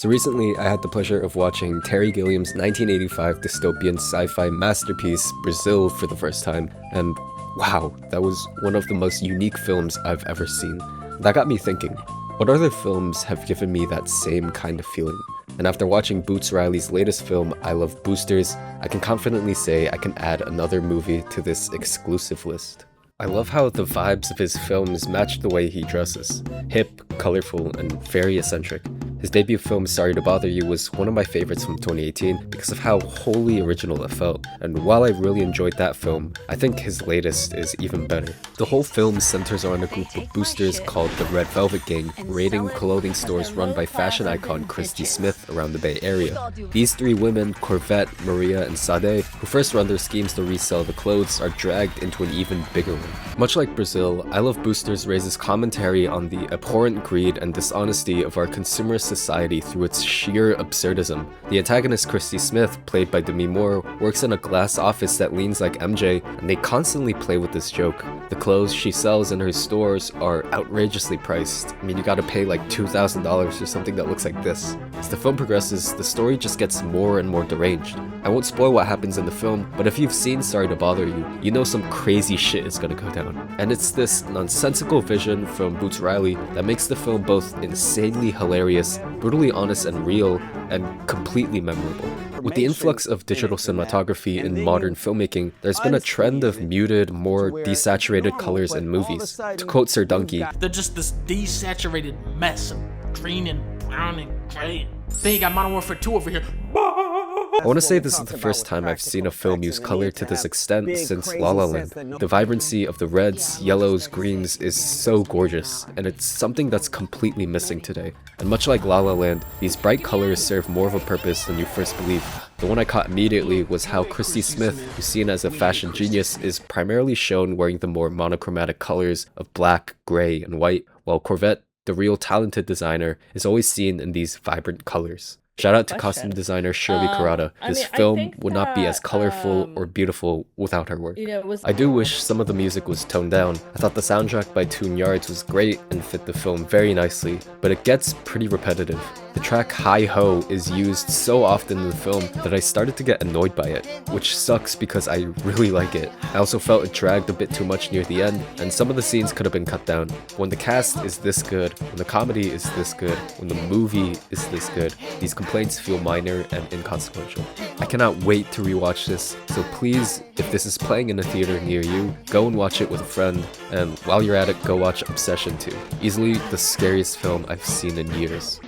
So recently, I had the pleasure of watching Terry Gilliam's 1985 dystopian sci-fi masterpiece, Brazil, for the first time, and wow, that was one of the most unique films I've ever seen. That got me thinking, what other films have given me that same kind of feeling? And after watching Boots Riley's latest film, I Love Boosters, I can confidently say I can add another movie to this exclusive list. I love how the vibes of his films match the way he dresses. Hip, colorful, and very eccentric. His debut film, Sorry to Bother You, was one of my favorites from 2018 because of how wholly original it felt, and while I really enjoyed that film, I think his latest is even better. The whole film centers around a group of boosters called the Red Velvet Gang, raiding clothing stores run by fashion icon Christy Smith around the Bay Area. These three women, Corvette, Maria, and Sade, who first run their schemes to resell the clothes, are dragged into an even bigger one. Much like Brazil, I Love Boosters raises commentary on the abhorrent greed and dishonesty of our consumerist society through its sheer absurdism. The antagonist Christy Smith, played by Demi Moore, works in a glass office that leans like MJ, and they constantly play with this joke. The clothes she sells in her stores are outrageously priced. I mean, you gotta pay like $2,000 for something that looks like this. As the film progresses, the story just gets more and more deranged. I won't spoil what happens in the film, but if you've seen Sorry to Bother You, you know some crazy shit is gonna go down. And it's this nonsensical vision from Boots Riley that makes the film both insanely hilarious, brutally honest and real, and completely memorable. With the influx of digital cinematography in modern filmmaking, there's been a trend of muted, more desaturated colors in movies. To quote Sir Donkey, "They're just this desaturated mess of green and brown and gray. Then you got Modern Warfare 2 over here. I want to say this is the first time I've seen a film use color to this extent since La La Land. The vibrancy of the reds, yellows, greens is so gorgeous, and it's something that's completely missing today. And much like La La Land, these bright colors serve more of a purpose than you first believe. The one I caught immediately was how Christy Smith, who's seen as a fashion genius, is primarily shown wearing the more monochromatic colors of black, gray, and white, while Corvette, the real talented designer, is always seen in these vibrant colors. Shout out to costume designer Shirley Kurata. This film would not be as colorful or beautiful without her work. I do wish some of the music was toned down. I thought the soundtrack by Tune Yards was great and fit the film very nicely, but it gets pretty repetitive. The track Hi Ho is used so often in the film that I started to get annoyed by it, which sucks because I really like it. I also felt it dragged a bit too much near the end, and some of the scenes could have been cut down. When the cast is this good, when the comedy is this good, when the movie is this good, these complaints feel minor and inconsequential. I cannot wait to rewatch this, so please, if this is playing in a theater near you, go and watch it with a friend, and while you're at it, go watch Obsession 2. Easily the scariest film I've seen in years.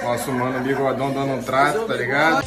Nosso mano bigodão dando um trato, tá ligado?